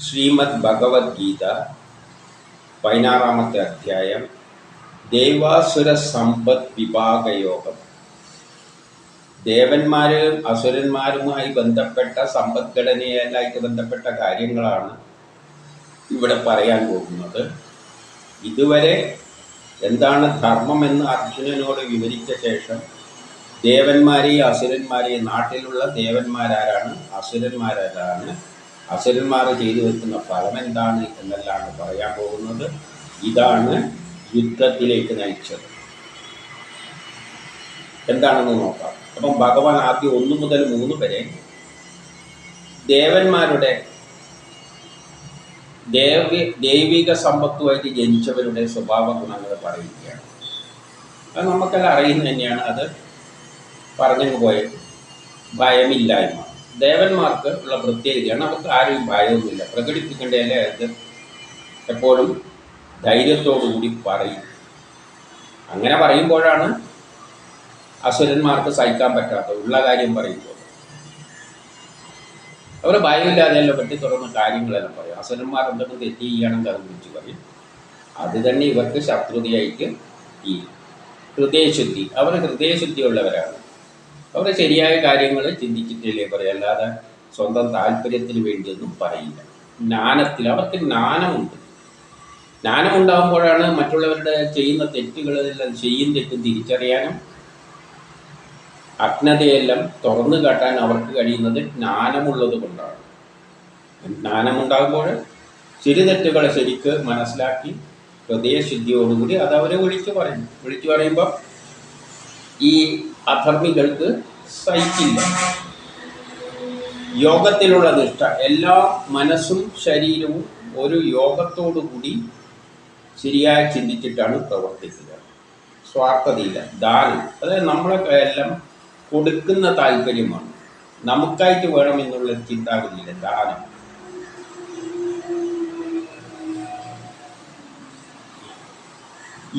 ശ്രീമദ് ഭഗവത്ഗീത 16-ാമത്തെ അധ്യായം ദേവാസുര സമ്പദ് വിഭാഗയോഗം. ദേവന്മാരും അസുരന്മാരുമായി ബന്ധപ്പെട്ട സമ്പദ്ഘടനയായിട്ട് ബന്ധപ്പെട്ട കാര്യങ്ങളാണ് ഇവിടെ പറയാൻ പോകുന്നത്. ഇതുവരെ എന്താണ് ധർമ്മമെന്ന് അർജുനനോട് വിവരിച്ച ശേഷം ദേവന്മാരെയും അസുരന്മാരെയും, നാട്ടിലുള്ള ദേവന്മാരാരാണ്, അസുരന്മാരാരാണ്, അസുരന്മാർ ചെയ്തു വെക്കുന്ന ഫലം എന്താണ് എന്നെല്ലാം പറയാൻ പോകുന്നത്. ഇതാണ് യുദ്ധത്തിലേക്ക് നയിച്ചത്. എന്താണെന്ന് നോക്കാം. അപ്പം ഭഗവാൻ ആദ്യം 1 മുതൽ 3 വരെ ദേവന്മാരുടെ ദൈവിക സമ്പത്തുമായിട്ട് ജനിച്ചവരുടെ സ്വഭാവ ഗുണങ്ങൾ പറയുകയാണ്. അത് നമുക്കെല്ലാം അറിയുന്നത് തന്നെയാണ്. അത് പറഞ്ഞു പോയത് ഭയമില്ലായ്മ. ദേവന്മാർക്ക് ഉള്ള പ്രത്യേകതയാണ്, അവർക്ക് ആരും ഭയമൊന്നുമില്ല. പ്രകടിപ്പിക്കേണ്ടതല്ലേ, അത് എപ്പോഴും ധൈര്യത്തോടുകൂടി പറയും. അങ്ങനെ പറയുമ്പോഴാണ് അസുരന്മാർക്ക് സഹിക്കാൻ പറ്റാത്തത്. ഉള്ള കാര്യം പറയുമ്പോൾ അവർ ഭയമില്ലാതെയല്ല പറ്റി തുറന്ന കാര്യങ്ങളെല്ലാം പറയും. അസുരന്മാർ എന്തെങ്കിലും തെറ്റ് ചെയ്യുകയാണെങ്കിൽ അത് വിളിച്ച് പറയും. അത് തന്നെ ഇവർക്ക് ശത്രുതയായിട്ട് ഈ ഹൃദയശുദ്ധി, അവർ ഹൃദയശുദ്ധിയുള്ളവരാണ്. അവർ ശരിയായ കാര്യങ്ങൾ ചിന്തിച്ചിട്ടില്ലേ പറയും, അല്ലാതെ സ്വന്തം താല്പര്യത്തിന് വേണ്ടിയൊന്നും പറയില്ല. ജ്ഞാനത്തിൽ അവർക്ക് ജ്ഞാനമുണ്ട്. ജ്ഞാനമുണ്ടാകുമ്പോഴാണ് മറ്റുള്ളവരുടെ ചെയ്യുന്ന തെറ്റുകളെല്ലാം ശരിയും തെറ്റും തിരിച്ചറിയാനും അജ്ഞതയെല്ലാം തുറന്നു കാട്ടാൻ അവർക്ക് കഴിയുന്നത് ജ്ഞാനമുള്ളത് കൊണ്ടാണ്. ജ്ഞാനമുണ്ടാകുമ്പോൾ ശരി തെറ്റുകളെ ശരിക്ക് മനസ്സിലാക്കി ഹൃദയശുദ്ധിയോടുകൂടി അത് അവരെ വിളിച്ചു പറയുമ്പോൾ ഈ അധർമ്മികൾക്ക് സഹിക്കില്ല. യോഗത്തിലുള്ള നിഷ്ഠ, എല്ലാ മനസ്സും ശരീരവും ഒരു യോഗത്തോടുകൂടി ശരിയായി ചിന്തിച്ചിട്ടാണ് പ്രവർത്തിക്കുക. സ്വാർത്ഥതയില്ല. ദാനം, അതായത് നമ്മളെ എല്ലാം കൊടുക്കുന്ന താല്പര്യമാണ്, നമുക്കായിട്ട് വേണമെന്നുള്ള ചിന്താഗതിയില്ല. ദാനം.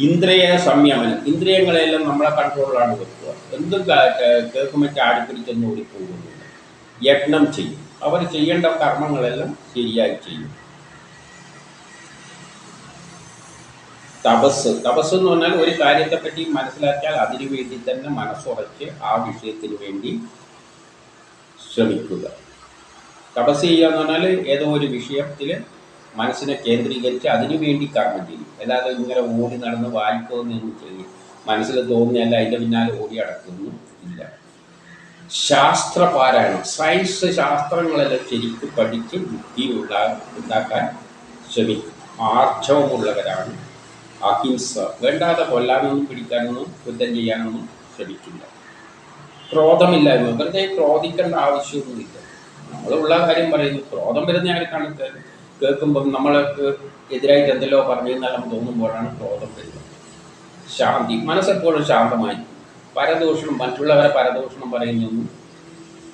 ഇന്ദ്രിയ സംയമനം, ഇന്ദ്രിയങ്ങളെല്ലാം നമ്മളെ കൺട്രോളിലാണ് വെക്കുക. എന്തും കേൾക്കുമ്പോൾ ചാടിപ്പിടിച്ചൊന്നും ഓടിപ്പോകുന്നില്ല. യജ്ഞം ചെയ്യും, അവർ ചെയ്യേണ്ട കർമ്മങ്ങളെല്ലാം ശരിയായി ചെയ്യും. തപസ് എന്ന് പറഞ്ഞാൽ ഒരു കാര്യത്തെപ്പറ്റി മനസ്സിലാക്കിയാൽ അതിനു വേണ്ടി തന്നെ മനസ്സുറച്ച് ആ വിഷയത്തിന് വേണ്ടി ശ്രമിക്കുക. തപസ് ചെയ്യുക എന്ന് പറഞ്ഞാൽ ഏതോ ഒരു വിഷയത്തിൽ മനസ്സിനെ കേന്ദ്രീകരിച്ച് അതിനു വേണ്ടി കർമ്മം ചെയ്യും. അല്ലാതെ ഇങ്ങനെ ഓടി നടന്ന് വായിക്കുകയൊന്നും ചെയ്യും. മനസ്സിൽ തോന്നിയല്ല അതിൻ്റെ പിന്നാലെ ഓടി അടക്കുന്നു ഇല്ല. ശാസ്ത്രപാരായണം, സയൻസ് ശാസ്ത്രങ്ങളെല്ലാം ശരിക്കും പഠിച്ച് ബുദ്ധി ഉണ്ടാക്കാൻ ശ്രമിക്കും. ആർജവമുള്ളവരാണ്. അഹിംസ, വേണ്ടാതെ കൊല്ലാനൊന്നും പിടിക്കാനൊന്നും യുദ്ധം ചെയ്യാനൊന്നും ശ്രമിക്കില്ല. ക്രോധമില്ലായ്മ, വെറുതെ ക്രോധിക്കേണ്ട ആവശ്യമൊന്നുമില്ല. നമ്മളുള്ള കാര്യം പറയുന്നു. ക്രോധം വരുന്ന ആർക്കാണ് കേൾക്കുമ്പം നമ്മൾക്ക് എതിരായിട്ട് എന്തെല്ലോ പറഞ്ഞെന്നെല്ലാം തോന്നുമ്പോഴാണ് ക്രോധം വരുന്നത്. ശാന്തി, മനസ്സെപ്പോഴും ശാന്തമായി. പരദൂഷണം, മറ്റുള്ളവരെ പരദൂഷണം പറയുന്നൊന്നും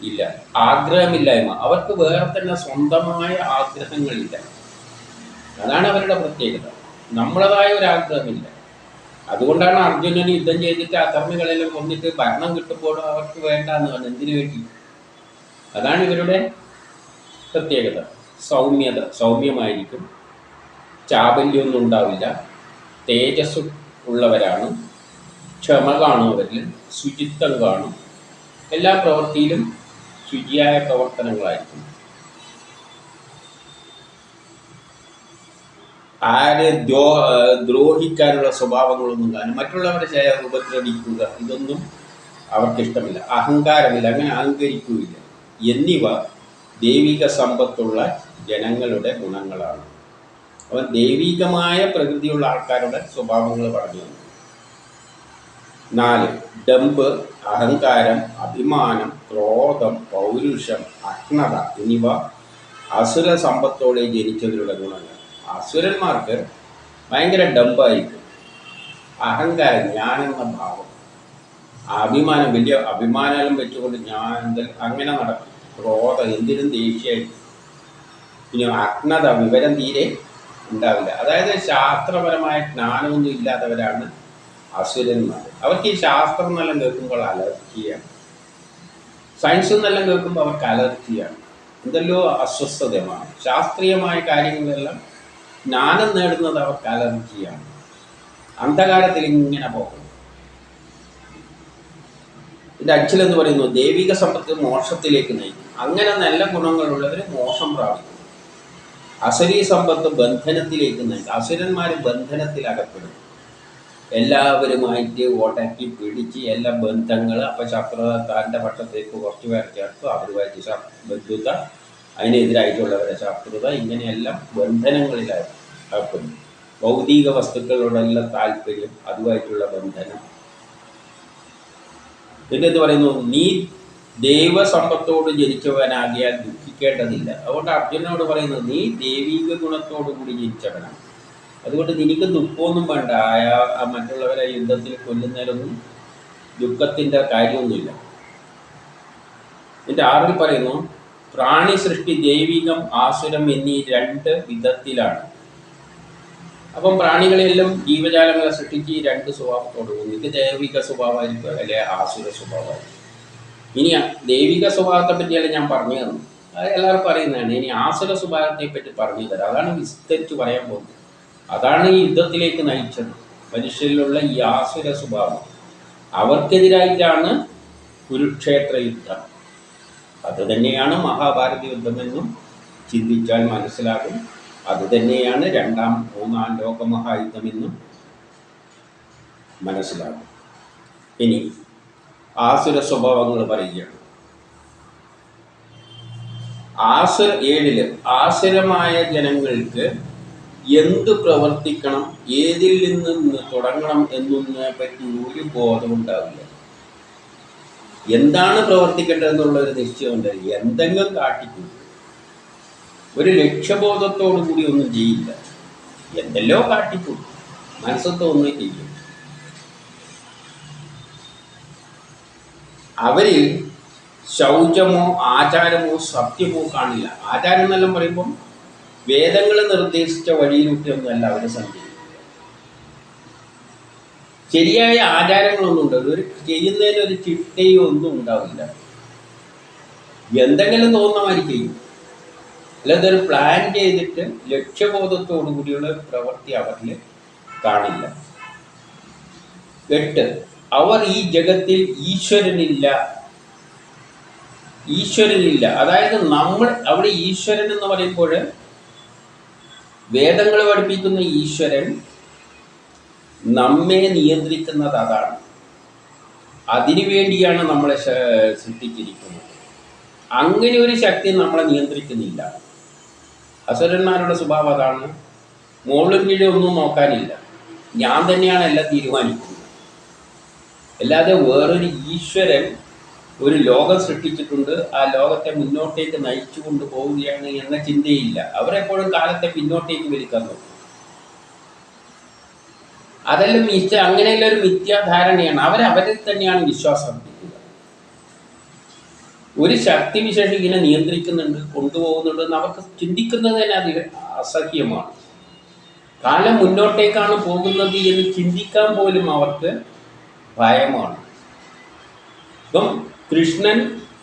ഇല്ല. ആഗ്രഹമില്ലായ്മ, അവർക്ക് വേറെ തന്നെ സ്വന്തമായ ആഗ്രഹങ്ങളില്ല. അതാണ് അവരുടെ പ്രത്യേകത. നമ്മളതായ ഒരു ആഗ്രഹമില്ല. അതുകൊണ്ടാണ് അർജുനന് യുദ്ധം ചെയ്തിട്ട് അധർമ്മികളെല്ലാം കൊന്നിട്ട് ഭരണം കിട്ടുമ്പോഴും അവർക്ക് വേണ്ടാന്ന് പറഞ്ഞു. എന്തിനു വേണ്ടി? അതാണ് ഇവരുടെ പ്രത്യേകത. സൗമ്യത, സൗമ്യമായിരിക്കും. ചാബല്യമൊന്നും ഉണ്ടാവില്ല. തേജസ് ഉള്ളവരാണ്. ക്ഷമ കാണും അവരിൽ. ശുചിത്വം കാണും. എല്ലാ പ്രവൃത്തിയിലും ശുചിയായ പ്രവർത്തനങ്ങളായിരിക്കും. ആരെ ദ്രോഹിക്കാനുള്ള സ്വഭാവങ്ങളൊന്നും കാണും. മറ്റുള്ളവരെ ഉപദ്രവിക്കുക, ഇതൊന്നും അവർക്കിഷ്ടമില്ല. അഹങ്കാരമില്ല, അങ്ങനെ അഹങ്കരിക്കുകയില്ല. എന്നിവ ദൈവിക സമ്പത്തുള്ള ജനങ്ങളുടെ ഗുണങ്ങളാണ്. അവൻ ദൈവികമായ പ്രകൃതിയുള്ള ആൾക്കാരുടെ സ്വഭാവങ്ങൾ പറഞ്ഞു. 4. ഡംബ്, അഹങ്കാരം, അഭിമാനം, ക്രോധം, പൗരുഷം, അജ്ഞത എന്നിവ അസുര സമ്പത്തോടെ ജനിച്ചവരുടെ ഗുണങ്ങൾ. അസുരന്മാർക്ക് ഭയങ്കര ഡംബായിരിക്കും. അഹങ്കാരം, ഞാനെന്ന ഭാവം, അഭിമാനം, വലിയ അഭിമാനം വെച്ചുകൊണ്ട് ഞാൻ അങ്ങനെ നടക്കും. ക്രോധം, എന്തിനും ദേഷ്യമായിരിക്കും. പിന്നെ അജ്ഞത, വിവരം തീരെ ഉണ്ടാവില്ല. അതായത് ശാസ്ത്രപരമായ ജ്ഞാനമൊന്നും ഇല്ലാത്തവരാണ് അസുരന്മാർ. അവർക്ക് ഈ ശാസ്ത്രം എന്നെല്ലാം കേൾക്കുമ്പോൾ അലർജിയാണ്. സയൻസ് എന്നെല്ലാം കേൾക്കുമ്പോൾ അവർക്ക് അലർജിയാണ്. എന്തെല്ലോ അസ്വസ്ഥതമാണ്. ശാസ്ത്രീയമായ കാര്യങ്ങളെല്ലാം ജ്ഞാനം നേടുന്നത് അവർക്ക് അലർജിയാണ്. അന്ധകാരത്തിൽ ഇങ്ങനെ പോകുന്നു. ഇതിൻ്റെ അച്ഛലെന്ന് പറയുന്നു ദൈവിക സമ്പത്ത് മോക്ഷത്തിലേക്ക് നയിക്കും. അങ്ങനെ നല്ല ഗുണങ്ങളുള്ളവർ മോക്ഷം പ്രാപിക്കും. അസുരീ സമ്പത്ത് ബന്ധനത്തിലേക്ക് നയിക്കും. അസുരന്മാർ ബന്ധനത്തിൽ അകപ്പെടും. എല്ലാവരുമായിട്ട് ഒടക്കി പിടിച്ച് എല്ലാ ബന്ധങ്ങൾ. അപ്പം ശത്രുത തൻ്റെ പക്ഷത്തേക്ക് കുറച്ച് പേർ ചേർത്തു, അവരുമായിട്ട് ബന്ധുത, അതിനെതിരായിട്ടുള്ളവരുടെ ശത്രുത, ഇങ്ങനെയെല്ലാം ബന്ധനങ്ങളിലായി അകപ്പെടും. ഭൗതിക വസ്തുക്കളോടെല്ലാം താല്പര്യം, അതുമായിട്ടുള്ള ബന്ധനം. പിന്നെ എന്ത് പറയുന്നു, നീ ദൈവസമ്പത്തോട് ജനിച്ചവനാകിയാൽ ദുഃഖിക്കേണ്ടതില്ല. അതുകൊണ്ട് അർജുനനോട് പറയുന്നത് നീ ദൈവിക ഗുണത്തോടു കൂടി ജനിച്ചവനാണ്. അതുകൊണ്ട് നിനക്ക് ദുഃഖമൊന്നും വേണ്ട. മറ്റുള്ളവരെ യുദ്ധത്തിൽ കൊല്ലുന്നതിലൊന്നും ദുഃഖത്തിൻ്റെ കാര്യമൊന്നുമില്ല. ഇതിൻ്റെ 6 പറയുന്നു പ്രാണി സൃഷ്ടി ദൈവികം ആസുരം എന്നീ 2 വിധത്തിലാണ്. അപ്പം പ്രാണികളെല്ലാം ജീവജാലങ്ങളെ സൃഷ്ടിച്ച് ഈ 2 സ്വഭാവത്തോട് കൂടി. ഇത് ദൈവിക സ്വഭാവമായിരിക്കും, അല്ലെ ആസുര സ്വഭാവമായിരിക്കും. ഇനി ദൈവിക സ്വഭാവത്തെ പറ്റിയല്ല ഞാൻ പറഞ്ഞു തന്നു, അത് എല്ലാവർക്കും അറിയുന്നതാണ്. ഇനി ആസുര സ്വഭാവത്തെ പറ്റി പറഞ്ഞു തരാം. അതാണ് വിസ്തരിച്ച് പറയാൻ പോകുന്നത്. അതാണ് ഈ യുദ്ധത്തിലേക്ക് നയിച്ചത്. മനുഷ്യരിലുള്ള ഈ ആസുര സ്വഭാവം, അവർക്കെതിരായിട്ടാണ് കുരുക്ഷേത്ര യുദ്ധം. അത് തന്നെയാണ് മഹാഭാരത യുദ്ധമെന്നും ചിന്തിച്ചാൽ മനസ്സിലാകും. അത് തന്നെയാണ് 2ാം 3ാം ലോകമഹായുദ്ധമെന്നും മനസ്സിലാകും. ഇനി ആസുര സ്വഭാവങ്ങൾ പറയുകയാണ്. 7 ആസുരമായ ജനങ്ങൾക്ക് എന്ത് പ്രവർത്തിക്കണം, ഏതിൽ നിന്ന് തുടങ്ങണം എന്നൊന്നിനെ പറ്റി ഒരു ബോധം ഉണ്ടാവില്ല. എന്താണ് പ്രവർത്തിക്കേണ്ടതെന്നുള്ളൊരു നിശ്ചയമുണ്ട്. എന്തെങ്കിലും കാട്ടിക്കൂട്ടും. ഒരു ലക്ഷ്യബോധത്തോടു കൂടി ഒന്നും ചെയ്യില്ല. എന്തെല്ലോ കാട്ടിക്കൂട്ടും, മനസ്സത്ത് ഒന്നും ചെയ്യും. അവരിൽ ശൗചമോ ആചാരമോ സത്യമോ കാണില്ല. ആചാരം എന്നെല്ലാം പറയുമ്പം വേദങ്ങൾ നിർദ്ദേശിച്ച വഴിയിലൂട്ടിയൊന്നുമല്ല അവർ സഞ്ചരിക്കുക. ശരിയായ ആചാരങ്ങളൊന്നും ഉണ്ടാവില്ല. ഒരു ചെയ്യുന്നതിനൊരു ചിട്ടയോ ഒന്നും ഉണ്ടാവില്ല. എന്തെങ്കിലും തോന്നുന്നമാതിരി ചെയ്യും. അല്ലാതെ ഒരു പ്ലാൻ ചെയ്തിട്ട് ലക്ഷ്യബോധത്തോടു കൂടിയുള്ള പ്രവൃത്തി അവരിൽ കാണില്ല. 8 അവർ ഈ ജഗത്തിൽ ഈശ്വരനില്ല. അതായത് നമ്മൾ അവിടെ ഈശ്വരൻ എന്ന് പറയുമ്പോൾ വേദങ്ങൾ പഠിപ്പിക്കുന്ന ഈശ്വരൻ നമ്മെ നിയന്ത്രിക്കുന്നത് അതാണ്. അതിനു വേണ്ടിയാണ് നമ്മളെ സൃഷ്ടിച്ചിരിക്കുന്നത്. അങ്ങനെ ഒരു ശക്തി നമ്മളെ നിയന്ത്രിക്കുന്നില്ല. അസുരന്മാരുടെ സ്വഭാവം അതാണ്. മുകളിലും കീഴും ഒന്നും നോക്കാനില്ല. ഞാൻ തന്നെയാണ് എല്ലാം തീരുമാനിക്കുന്നത്. അല്ലാതെ വേറൊരു ഈശ്വരൻ ഒരു ലോകം സൃഷ്ടിച്ചിട്ടുണ്ട്, ആ ലോകത്തെ മുന്നോട്ടേക്ക് നയിച്ചു കൊണ്ടുപോവുകയാണ് എന്ന ചിന്തയില്ല. അവരെപ്പോഴും കാലത്തെ പിന്നോട്ടേക്ക് വലിക്കാൻ നോക്കും. അതെല്ലാം അങ്ങനെയുള്ള ഒരു മിഥ്യാധാരണയാണ്. അവരിൽ തന്നെയാണ് വിശ്വാസം അർപ്പിക്കുക. ഒരു ശക്തിവിശേഷം ഇങ്ങനെ നിയന്ത്രിക്കുന്നുണ്ട്, കൊണ്ടുപോകുന്നുണ്ടെന്ന് അവർക്ക് ചിന്തിക്കുന്നത് തന്നെ അത് അസഹ്യമാണ്. കാലം മുന്നോട്ടേക്കാണ് പോകുന്നത് എന്ന് ചിന്തിക്കാൻ പോലും അവർക്ക് ഭയമാണ്. ഇപ്പം കൃഷ്ണൻ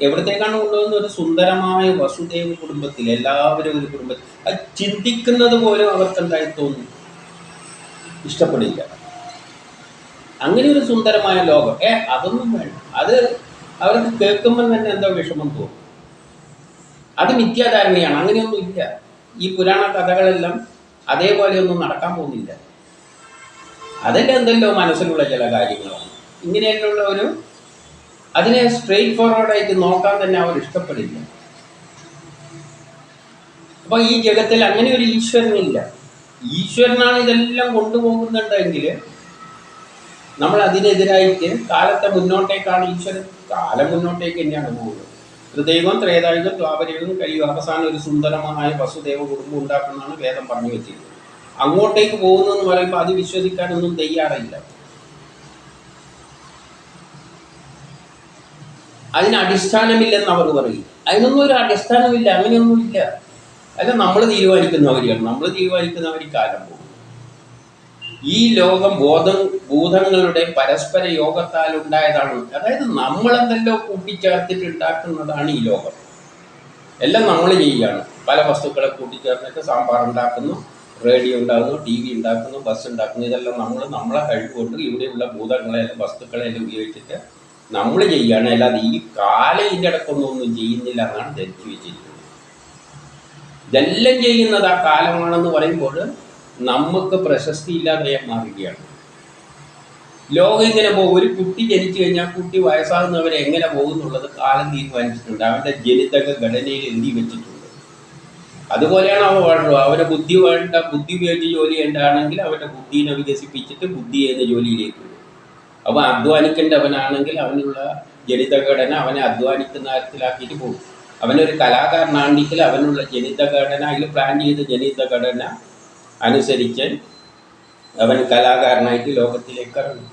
എവിടത്തേക്കാണ് കൊണ്ടുപോകുന്നത്? ഒരു സുന്ദരമായ വസുദേവ കുടുംബത്തിൽ, എല്ലാവരും ഒരു കുടുംബത്തിൽ. അത് ചിന്തിക്കുന്നത് പോലും അവർക്ക് എന്തായി തോന്നും? ഇഷ്ടപ്പെടില്ല. അങ്ങനെ ഒരു സുന്ദരമായ ലോകം അതൊന്നും വേണ്ട. അത് അവർക്ക് കേൾക്കുമ്പോൾ തന്നെ എന്തോ വിഷമം തോന്നും. അത് മിഥ്യാധാരണയാണ്. അങ്ങനെയൊന്നും ഇല്ല. ഈ പുരാണ കഥകളെല്ലാം അതേപോലെയൊന്നും നടക്കാൻ പോകുന്നില്ല. അതെല്ലാം എന്തെല്ലോ മനസ്സിലുള്ള ചില കാര്യങ്ങളാണ്. ഇങ്ങനെയുള്ള അതിനെ സ്ട്രെയിറ്റ് ഫോർവേഡായിട്ട് നോക്കാൻ തന്നെ അവർ ഇഷ്ടപ്പെടില്ല. അപ്പോൾ ഈ ജഗത്തിൽ അങ്ങനെ ഒരു ഈശ്വരനില്ല. ഈശ്വരനാണ് ഇതെല്ലാം കൊണ്ടുപോകുന്നുണ്ടെങ്കിൽ നമ്മൾ അതിനെതിരായിട്ട് കാലത്തെ മുന്നോട്ടേക്കാണ് ഈശ്വരൻ. കാലം മുന്നോട്ടേക്ക് തന്നെയാണ് പോകുന്നത്. ത്രിദൈവം, ത്രേതായുഗം, ദ്വാപരയുഗം കഴിയും. അവസാനം ഒരു സുന്ദരമായ വസുദേവ കുടുംബം ഉണ്ടാക്കുന്നതാണ് വേദം പറഞ്ഞു വെച്ചിരിക്കുന്നത്. അങ്ങോട്ടേക്ക് പോകുന്നതെന്ന് പറയുമ്പോൾ അത് വിശ്വസിക്കാനൊന്നും തയ്യാറില്ല. അതിന് അടിസ്ഥാനമില്ലെന്ന് അവർ പറയും. അതിനൊന്നും ഒരു അടിസ്ഥാനമില്ല. അങ്ങനെയൊന്നുമില്ല. അല്ല, നമ്മൾ തീരുമാനിക്കുന്നവരെയാണ്. നമ്മൾ തീരുമാനിക്കുന്നവർ കാലം പോകും. ഈ ലോകം ഭൂതങ്ങളുടെ പരസ്പര യോഗത്താൽ ഉണ്ടായതാണ്. അതായത് നമ്മളെന്തെല്ലോ കൂട്ടിച്ചേർത്തിട്ട് ഉണ്ടാക്കുന്നതാണ് ഈ ലോകം. എല്ലാം നമ്മൾ ചെയ്യുകയാണ്. പല വസ്തുക്കളെ കൂട്ടിച്ചേർന്നിട്ട് സാമ്പാർ ഉണ്ടാക്കുന്നു, റേഡിയോ ഉണ്ടാക്കുന്നു, ടി വി ഉണ്ടാക്കുന്നു, ബസ് ഉണ്ടാക്കുന്നു. ഇതെല്ലാം നമ്മളെ കഴിവുകൊണ്ട് ഇവിടെയുള്ള ഭൂതങ്ങളെല്ലാം വസ്തുക്കളെല്ലാം ഉപയോഗിച്ചിട്ട് നമ്മൾ ചെയ്യുകയാണ്. അല്ലാതെ ഈ കാലം ഇതിൻ്റെ ഇടയ്ക്കൊന്നും ചെയ്യുന്നില്ല എന്നാണ് ധരിച്ചു വെച്ചിരിക്കുന്നത്. ഇതെല്ലാം ചെയ്യുന്നത് ആ കാലമാണെന്ന് പറയുമ്പോൾ നമുക്ക് പ്രശസ്തി ഇല്ലാതെ മാറുകയാണ്. ലോകം ഇങ്ങനെ പോകും. ഒരു കുട്ടി ജനിച്ചു കഴിഞ്ഞാൽ കുട്ടി വയസ്സാകുന്നവരെ എങ്ങനെ പോകും എന്നുള്ളത് കാലം തീരുമാനിച്ചിട്ടുണ്ട്. അവൻ്റെ ജനിതക ഘടനയിൽ എഴുതി വെച്ചിട്ടുണ്ട്. അതുപോലെയാണ് അവൻ വേണ്ടത്. അവൻ്റെ ബുദ്ധി ഉപയോഗിച്ച് ജോലി ചെയ്യേണ്ടതാണെങ്കിൽ അവൻ്റെ ബുദ്ധിനെ വികസിപ്പിച്ചിട്ട് ബുദ്ധി എന്ന ജോലിയിലേക്ക് വരും. അവൻ അധ്വാനിക്കേണ്ടവനാണെങ്കിൽ അവനുള്ള ജനിതഘടന അവനെ അധ്വാനിക്കുന്ന കാര്യത്തിലാക്കിയിട്ട് പോകും. അവനൊരു കലാകാരനാണെങ്കിൽ അവനുള്ള ജനിതഘടന അതിൽ പ്ലാൻ ചെയ്ത ജനിതഘടന അനുസരിച്ച് അവൻ കലാകാരനായിട്ട് ലോകത്തിലേക്ക് ഇറങ്ങും.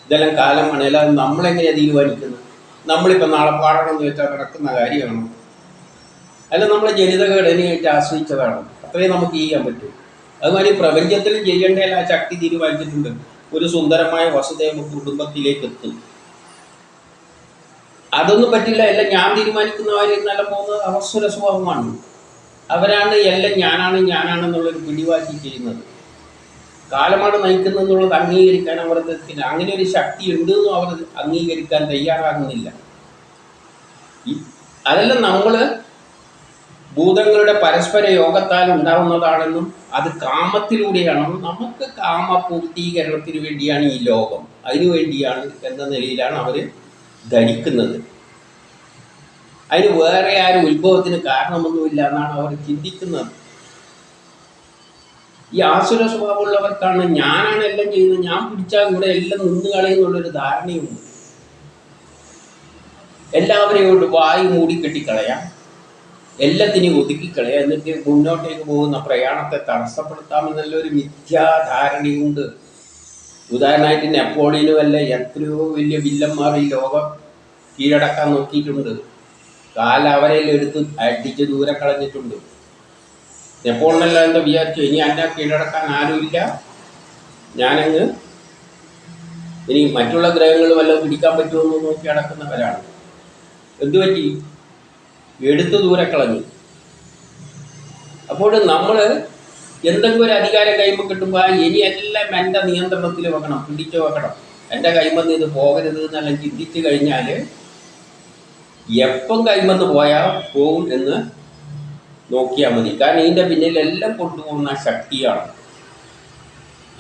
ഇതെല്ലാം കാലമാണ്. അല്ലാതെ നമ്മളെങ്ങനെയാണ് തീരുമാനിക്കുന്നത്? നമ്മളിപ്പോൾ നാളെ പാടണമെന്ന് വെച്ചാൽ നടക്കുന്ന കാര്യമാണ്. അല്ല, നമ്മളെ ജനിതഘടനയായിട്ട് ആശ്രയിച്ചതാണ്. അത്രയും നമുക്ക് ചെയ്യാൻ പറ്റും. അതുമാതിരി പ്രപഞ്ചത്തിലും ചെയ്യേണ്ടതിൽ ആ ശക്തി തീരുമാനിച്ചിട്ടുണ്ട്. ഒരു സുന്ദരമായ വസുദേവ കുടുംബത്തിലേക്ക് എത്തും. അതൊന്നും പറ്റില്ല. എല്ലാം ഞാൻ തീരുമാനിക്കുന്ന കാര്യം നല്ല പോകുന്നത് അവസുര സ്വഭാവമാണ്. അവരാണ് എല്ലാം ഞാനാണെന്നുള്ളൊരു പിടിവാശി ചെയ്യുന്നത്. കാലമാണ് നയിക്കുന്നതെന്നുള്ളത് അംഗീകരിക്കാൻ അവർക്ക് അങ്ങനെ ഒരു ശക്തി ഉണ്ടെന്നും അവർ അംഗീകരിക്കാൻ തയ്യാറാകുന്നില്ല. അതെല്ലാം നമ്മൾ ഭൂതങ്ങളുടെ പരസ്പര യോഗത്താൽ ഉണ്ടാവുന്നതാണെന്നും അത് കാമത്തിലൂടെയാണെന്നും നമുക്ക് കാമപൂർത്തീകരണത്തിന് വേണ്ടിയാണ് ഈ ലോകം, അതിനു വേണ്ടിയാണ് എന്ന നിലയിലാണ് അവർ ധരിക്കുന്നത്. അതിന് വേറെ ആരും ഉത്ഭവത്തിന് കാരണമൊന്നുമില്ല എന്നാണ് അവർ ചിന്തിക്കുന്നത്. ഈ ആസുര സ്വഭാവമുള്ളവർക്കാണ് ഞാനാണ് എല്ലാം ചെയ്യുന്നത്, ഞാൻ പിടിച്ചാൽ ഇവിടെ എല്ലാം നിന്ന് കളയുന്നുള്ളൊരു ധാരണയുണ്ട്. എല്ലാവരെയും വായു മൂടിക്കെട്ടിക്കളയാം, എല്ലാത്തിനെയും ഒതുക്കിക്കളയാം, എന്നിട്ട് മുന്നോട്ടേക്ക് പോകുന്ന പ്രയാണത്തെ തടസ്സപ്പെടുത്താമെന്നുള്ളൊരു മിഥ്യാധാരണയുണ്ട്. ഉദാഹരണമായിട്ട് നെപ്പോളിയനും അല്ല എത്രയോ വലിയ വില്ലന്മാർ ഈ ലോകം കീഴടക്കാൻ നോക്കിയിട്ടുണ്ട്. അവരെല്ലാം എടുത്ത് അടിച്ച് ദൂരെ കളഞ്ഞിട്ടുണ്ട്. നെപ്പോളിയനെല്ലാം എന്താ വിചാരിച്ചു, ഇനി എന്നെ കീഴടക്കാൻ ആരുമില്ല, ഞാനങ്ങ് ഇനി മറ്റുള്ള ഗ്രഹങ്ങൾ വല്ലതും പിടിക്കാൻ പറ്റുമെന്ന് നോക്കി അടക്കുന്നവരാണ്. എന്തുപറ്റി? എടുത്ത് ദൂരെ കളഞ്ഞു. അപ്പോൾ നമ്മൾ എന്തെങ്കിലും ഒരു അധികാരം കൈമ കിട്ടുമ്പോൾ ഇനി എല്ലാം എൻ്റെ നിയന്ത്രണത്തിൽ വെക്കണം, പിടിച്ചു വെക്കണം, എൻ്റെ കൈമന്ന് ഇത് പോകരുത് എന്നെല്ലാം ചിന്തിച്ചു കഴിഞ്ഞാൽ എപ്പം കൈമന്ന് പോയാൽ പോകും എന്ന് നോക്കിയാൽ മതി. കാരണം ഇതിൻ്റെ പിന്നിലെല്ലാം കൊണ്ടുപോകുന്ന ശക്തിയാണ്.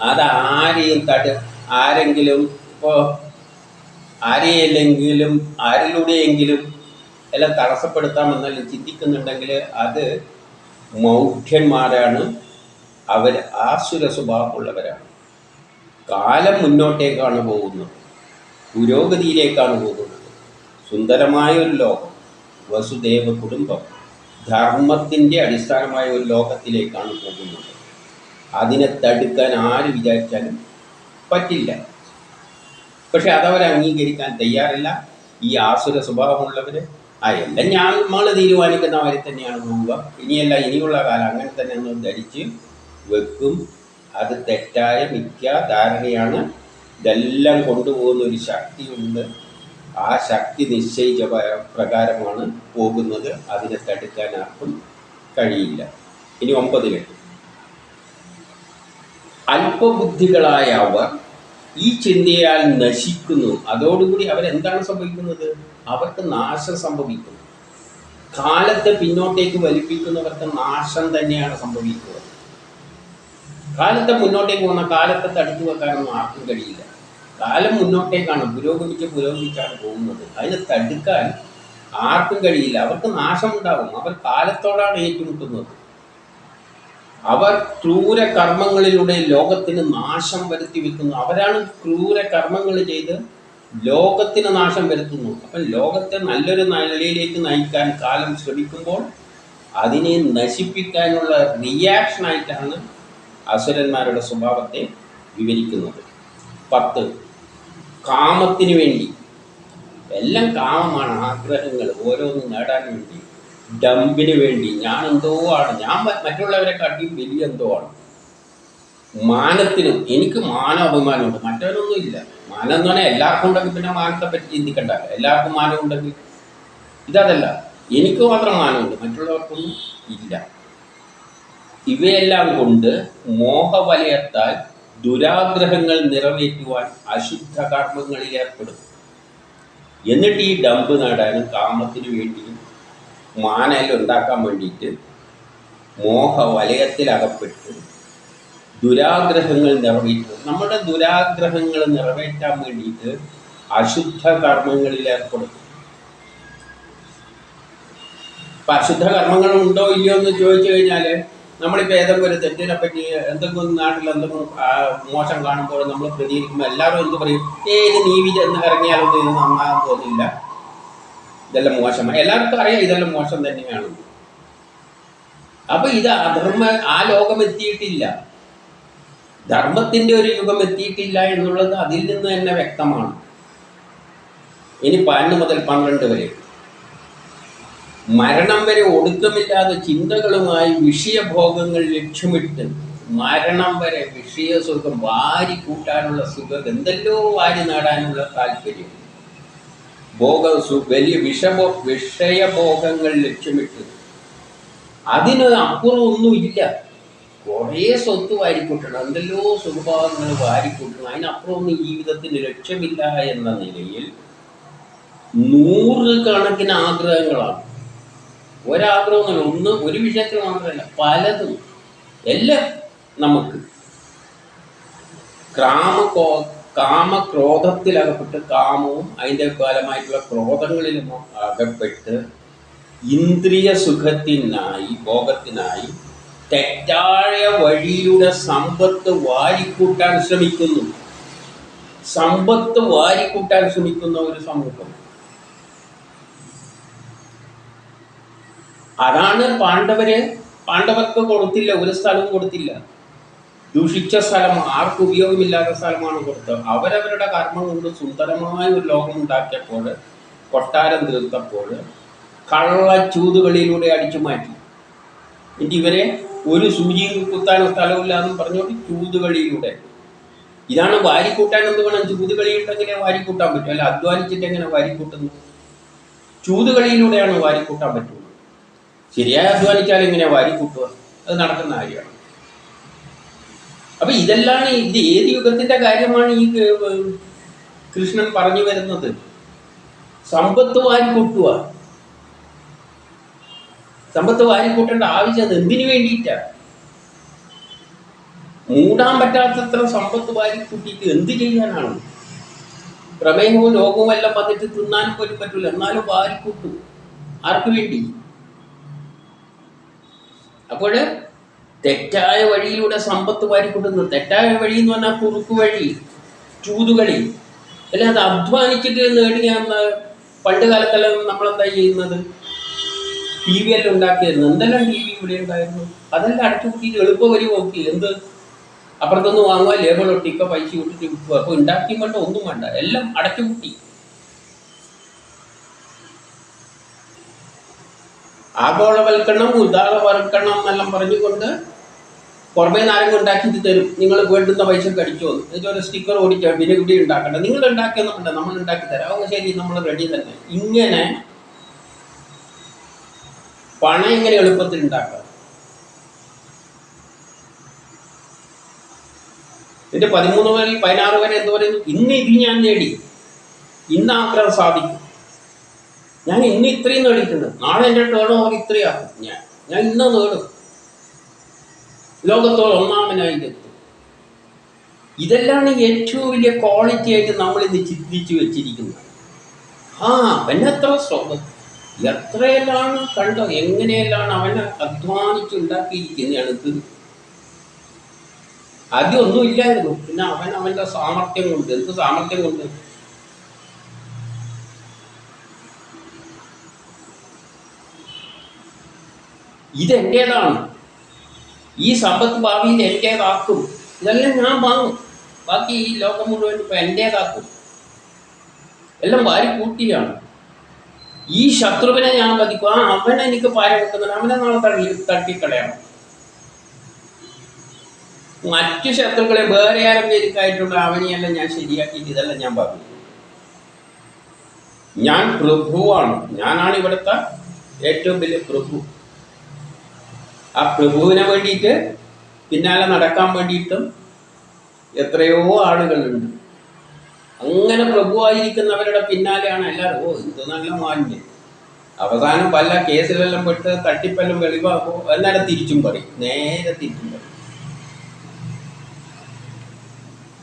അത് ആരെങ്കിലും ഇപ്പോൾ ആരെയെങ്കിലും ആരിലൂടെയെങ്കിലും എല്ലാം തടസ്സപ്പെടുത്താമെന്നെല്ലാം ചിന്തിക്കുന്നുണ്ടെങ്കിൽ അത് മൗഢ്യന്മാരാണ്. അവർ ആസുര സ്വഭാവമുള്ളവരാണ്. കാലം മുന്നോട്ടേക്കാണ് പോകുന്നത്, പുരോഗതിയിലേക്കാണ് പോകുന്നത്. സുന്ദരമായ ഒരു ലോകം, വസുദേവ കുടുംബം, ധർമ്മത്തിൻ്റെ അടിസ്ഥാനമായ ഒരു ലോകത്തിലേക്കാണ് പോകുന്നത്. അതിനെ തടുക്കാൻ ആര് വിചാരിച്ചാലും പറ്റില്ല. പക്ഷെ അതവരെ അംഗീകരിക്കാൻ തയ്യാറില്ല. ഈ ആസുര സ്വഭാവമുള്ളവർ എല്ലാം നമ്മൾ തീരുമാനിക്കുന്നവരെ തന്നെയാണ് പോവുക, ഇനിയുള്ള കാലം അങ്ങനെ തന്നെ ഒന്ന് ധരിച്ച് വെക്കും. അത് തെറ്റായ മിഥ്യാധാരണയാണ്. ഇതെല്ലാം കൊണ്ടുപോകുന്ന ഒരു ശക്തിയുണ്ട്. ആ ശക്തി നിശ്ചയിച്ച പ്രകാരമാണ് പോകുന്നത്. അതിനെ തടുക്കാൻ ആർക്കും കഴിയില്ല. ഇനി 9 അല്പബുദ്ധികളായ അവർ ഈ ചിന്തയാൽ നശിക്കുന്നു. അതോടുകൂടി അവരെന്താണ് സംഭവിക്കുന്നത്? അവർക്ക് നാശം സംഭവിക്കുന്നു. കാലത്തെ പിന്നോട്ടേക്ക് വലിപ്പിക്കുന്നവർക്ക് നാശം തന്നെയാണ് സംഭവിക്കുക. കാലത്തെ മുന്നോട്ടേക്ക് പോകുന്ന കാലത്തെ തടുത്തു വെക്കാനൊന്നും ആർക്കും കഴിയില്ല. കാലം മുന്നോട്ടേക്കാണ്, പുരോഗമിച്ചാണ് പോകുന്നത്. അതിനെ തടുക്കാൻ ആർക്കും കഴിയില്ല. അവർക്ക് നാശമുണ്ടാകും. അവർ കാലത്തോടാണ് ഏറ്റുമുട്ടുന്നത്. അവർ ക്രൂര കർമ്മങ്ങളിലൂടെ ലോകത്തിന് നാശം വരുത്തി വെക്കുന്നു. അവരാണ് ക്രൂര കർമ്മങ്ങൾ ചെയ്ത് ലോകത്തിന് നാശം വരുത്തുന്നു. അപ്പം ലോകത്തെ നല്ലൊരു നിലയിലേക്ക് നയിക്കാൻ കാലം ശ്രമിക്കുമ്പോൾ അതിനെ നശിപ്പിക്കാനുള്ള റിയാക്ഷനായിട്ടാണ് അസുരന്മാരുടെ സ്വഭാവത്തെ വിവരിക്കുന്നത്. 10 കാമത്തിന് വേണ്ടി, എല്ലാം കാമമാണ്, ആഗ്രഹങ്ങൾ ഓരോന്നും നേടാൻ വേണ്ടി, ഡംപിന് വേണ്ടി, ഞാൻ എന്തോ ആണ്, ഞാൻ മറ്റുള്ളവരെ കാട്ടിയും വലിയ എന്തോ ആണ്. മാനത്തിനും, എനിക്ക് മാനാഭിമാനമുണ്ട്, മറ്റവനൊന്നും ഇല്ല. മാനം എന്ന് പറഞ്ഞാൽ എല്ലാവർക്കും ഉണ്ടെങ്കിൽ പിന്നെ മാനത്തെ പറ്റി ചിന്തിക്കണ്ട. എല്ലാവർക്കും മാനം ഉണ്ടെങ്കിൽ ഇതല്ല. എനിക്ക് മാത്രം മാനമുണ്ട്, മറ്റുള്ളവർക്കൊന്നും ഇല്ല. ഇവയെല്ലാം കൊണ്ട് മോഹവലയത്താൽ ദുരാഗ്രഹങ്ങൾ നിറവേറ്റുവാൻ അശുദ്ധ കർമ്മങ്ങളിൽ ഏർപ്പെടും. എന്നിട്ട് ഈ ഡമ്പ് നേടാനും കാമത്തിനു വേണ്ടിയും മാനെല്ലാം ഉണ്ടാക്കാൻ വേണ്ടിയിട്ട് മോഹവലയത്തിലകപ്പെട്ട് ദുരാഗ്രഹങ്ങൾ നിറവേറ്റും. നമ്മുടെ ദുരാഗ്രഹങ്ങൾ നിറവേറ്റാൻ വേണ്ടിയിട്ട് അശുദ്ധ കർമ്മങ്ങളിൽ ഏർപ്പെടും. അപ്പം അശുദ്ധ കർമ്മങ്ങൾ ഉണ്ടോ ഇല്ലയോ എന്ന് ചോദിച്ചു കഴിഞ്ഞാൽ, നമ്മളിപ്പോൾ ഏതെങ്കിലും ഒരു തെറ്റിനെ പറ്റി എന്തെങ്കിലും നാട്ടിൽ എന്തെങ്കിലും മോശം കാണുമ്പോൾ നമ്മൾ പ്രതികരിക്കുമ്പോൾ എല്ലാവരും എന്ത് പറയും? ഇത് നീ എന്ന് ഇറങ്ങിയാലൊന്നും ഇത് നന്നാകാൻ പോകുന്നില്ല, ഇതെല്ലാം മോശമാണ്. എല്ലാവർക്കും അറിയാം ഇതെല്ലാം മോശം തന്നെയാണ്. അപ്പം ഇത് അധർമ്മ ആ ലോകം എത്തിയിട്ടില്ല, ധർമ്മത്തിൻ്റെ ഒരു യുഗം എത്തിയിട്ടില്ല എന്നുള്ളത് അതിൽ നിന്ന് തന്നെ വ്യക്തമാണ്. ഇനി 11 മുതൽ 12 വരെ മരണം വരെ ഒടുക്കമില്ലാതെ ചിന്തകളുമായി വിഷയഭോഗങ്ങൾ ലക്ഷ്യമിട്ട് മരണം വരെ വിഷയസുഖം വാരി കൂട്ടാനുള്ള സുഖം, എന്തെല്ലോ വാരി നേടാനുള്ള താല്പര്യം, വലിയ വിഷയഭോഗങ്ങൾ ലക്ഷ്യമിട്ട് അതിന് അപ്പുറം ഒന്നുമില്ല. കുറേ സ്വത്ത് വാരിക്കൂട്ടണം, എന്തെല്ലോ സുഖഭാഗങ്ങൾ വാരിക്കൂട്ടണം, അതിനപ്പുറം ഒന്നും ജീവിതത്തിന് ലക്ഷ്യമില്ല എന്ന നിലയിൽ 100 കണക്കിന് ആഗ്രഹങ്ങളാണ്. ഒരാഗ്രഹമൊന്നുമില്ല, ഒരു വിഷയത്തിൽ മാത്രമല്ല, പലതും എല്ലാം നമുക്ക് കാമക്രോധത്തിലകപ്പെട്ട്, കാമവും അതിൻ്റെ ഫലമായിട്ടുള്ള ക്രോധങ്ങളിലും അകപ്പെട്ട് ഇന്ദ്രിയ സുഖത്തിനായി, ഭോഗത്തിനായി തെറ്റായ വഴിയിലൂടെ സമ്പത്ത് വാരിക്കൂട്ടാൻ ശ്രമിക്കുന്നു. സമ്പത്ത് വാരിക്കൂട്ടാൻ ശ്രമിക്കുന്ന ഒരു സമൂഹം. അതാണ് പാണ്ഡവർക്ക് കൊടുത്തില്ല, ഒരു സ്ഥലവും കൊടുത്തില്ല. ദൂഷിച്ച സ്ഥലം, ആർക്കും ഉപയോഗമില്ലാത്ത സ്ഥലമാണ് കൊടുത്തത്. അവരവരുടെ കർമ്മം കൊണ്ട് സുന്ദരമായ ഒരു ലോകം ഉണ്ടാക്കിയപ്പോൾ, കൊട്ടാരം തീർത്തപ്പോൾ കള്ളച്ചൂതുകളിലൂടെ അടിച്ചു മാറ്റി. എന്നിട്ട് ഇവരെ ഒരു സൂചിയും കുത്താനും സ്ഥലമില്ല എന്ന് പറഞ്ഞുകൊണ്ട് ചൂതുകളിയിലൂടെ. ഇതാണ് വാരിക്കൂട്ടാൻ. എന്ത് വേണം? ചൂതുകളിയുണ്ടെങ്കിലേ വാരിക്കൂട്ടാൻ പറ്റും, അല്ല അധ്വാനിച്ചിട്ട് എങ്ങനെ വാരിക്കൂട്ടുന്നു? ചൂതുകളിയിലൂടെയാണ് വാരിക്കൂട്ടാൻ പറ്റുള്ളൂ. ശരിയായി അധ്വാനിച്ചാൽ എങ്ങനെ വാരിക്കൂട്ടുക? അത് നടക്കുന്ന കാര്യമാണ്. അപ്പം ഇതെല്ലാം ഇത് ഏത് യുഗത്തിൻ്റെ കാര്യമാണ് ഈ കൃഷ്ണൻ പറഞ്ഞു വരുന്നത്? സമ്പത്ത് വാരിക്കൂട്ടുക. സമ്പത്ത് വാരിക്കൂട്ടേണ്ട ആവശ്യം അത് എന്തിനു വേണ്ടിയിട്ടാണ്? മൂടാൻ പറ്റാത്തത്ര സമ്പത്ത് വാരിക്കൂട്ടിയിട്ട് എന്ത് ചെയ്യാനാണ്? പ്രമേഹവും രോഗവും എല്ലാം വന്നിട്ട് തിന്നാൻ പോലും പറ്റില്ല, എന്നാലും വാരിക്കൂട്ടും. ആർക്ക് വേണ്ടി? അപ്പോൾ തെറ്റായ വഴിയിലൂടെ സമ്പത്ത് വാരിക്കൂട്ടുന്നത്. തെറ്റായ വഴി എന്ന് പറഞ്ഞാൽ കുറുക്കു വഴി, ചൂതുകളി. അല്ലാതെ അധ്വാനിച്ചിട്ട് നേടിയാന്ന് പണ്ട് കാലത്തെല്ലാം നമ്മളെന്താ ചെയ്യുന്നത്? ടി വി എല്ലാം ഉണ്ടാക്കിയായിരുന്നു. എന്തെല്ലാം ടി വി ഇവിടെ ഉണ്ടായിരുന്നു? അതെല്ലാം അടച്ചുപൂട്ടിയിട്ട് എളുപ്പ വഴി നോക്കി. എന്ത്? അപ്പുറത്തൊന്ന് വാങ്ങുക, ലേബർ ഒട്ടിക്കുക, പൈസ വിട്ടിട്ട് വിൽക്കുക. അപ്പോൾ ഉണ്ടാക്കിയും വേണ്ട, ഒന്നും വേണ്ട, എല്ലാം അടച്ചുപൂട്ടി. ആഗോളവൽക്കരണം, ഉദാരവൽക്കരണം എന്നെല്ലാം പറഞ്ഞുകൊണ്ട് പുറമേ നാരങ്ങ ഉണ്ടാക്കിയിട്ട് തരും. നിങ്ങൾ വേണ്ടുന്ന പൈസ കടിച്ചോ, ഇതൊരു സ്റ്റിക്കർ ഓടിച്ചോ, പിന്നെ ഇവിടെ ഉണ്ടാക്കണ്ട, നിങ്ങൾ ഉണ്ടാക്കിയൊന്നുമുണ്ട്, നമ്മൾ ഉണ്ടാക്കി തരാം. അപ്പോൾ ശരി, നമ്മൾ റെഡി തന്നെ. ഇങ്ങനെ പണം എങ്ങനെ എളുപ്പത്തിൽ ഉണ്ടാക്കാം? എൻ്റെ 13 മുതൽ 16 വരെ എന്ത് പറയുന്നു? ഇന്ന് ഇത് ഞാൻ നേടി, ഇന്ന് ആഗ്രഹം സാധിക്കും, ഞാൻ ഇന്ന് ഇത്രയും നേടിയിട്ടുണ്ട്, നാളെ എൻ്റെ ടേൺ ഓവർ ഇത്രയാക്കും, ഞാൻ ഇന്ന് നേടും, ലോകത്തോട് ഒന്നാമനായിട്ട്. ഇതെല്ലാം ഏറ്റവും വലിയ ക്വാളിറ്റി ആയിട്ട് നമ്മളിന്ന് ചിന്തിച്ചു വെച്ചിരിക്കുന്നത്. അവനെത്ര എത്രയെല്ലാം കണ്ടോ, എങ്ങനെയെല്ലാം അവനെ അധ്വാനിച്ചുണ്ടാക്കിയിരിക്കുന്നതാണ്. ആദ്യം ഒന്നുമില്ലായിരുന്നു, പിന്നെ അവൻ്റെ സാമർത്ഥ്യം കൊണ്ട്. എന്ത് സാമർത്ഥ്യം കൊണ്ട്? ഇതെൻ്റേതാണ്, ഈ സമ്പത്ത് ഭാവിയിൽ എൻ്റേതാക്കും, ഇതെല്ലാം ഞാൻ വാങ്ങും, ബാക്കി ഈ ലോകം മുഴുവൻ ഇപ്പം എൻ്റേതാക്കും. എല്ലാം വാരി കൂട്ടിയാണ്. ഈ ശത്രുവിനെ ഞാൻ വധിക്കും, അവനെ എനിക്ക് പാര വെക്കുന്നുണ്ട്, അവനെ നാളെ തട്ടിക്കളയണം. മറ്റു ശത്രുക്കളെ വേറെ ആരെങ്കിലും എനിക്കായിട്ടുള്ള അവനെയെല്ലാം ഞാൻ ശരിയാക്കിയിട്ട് ഇതെല്ലാം ഞാൻ പറഞ്ഞു. ഞാൻ പ്രഭുവാണ്, ഞാനാണ് ഇവിടുത്തെ ഏറ്റവും വലിയ പ്രഭു. ആ പ്രഭുവിനെ വേണ്ടിയിട്ട് പിന്നാലെ നടക്കാൻ വേണ്ടിയിട്ടും എത്രയോ ആളുകളുണ്ട്. അങ്ങനെ പ്രഭുവായിരിക്കുന്നവരുടെ പിന്നാലെയാണ് എല്ലാവരും. ഓ, ഇത് നല്ല മാന്യൻ. അവസാനം പല കേസിലെല്ലാം പെട്ട് തട്ടിപ്പെല്ലാം വെളിവാക്കും. എന്നാലും തിരിച്ചും പറയും, നേരെ തിരിച്ചും പറയും.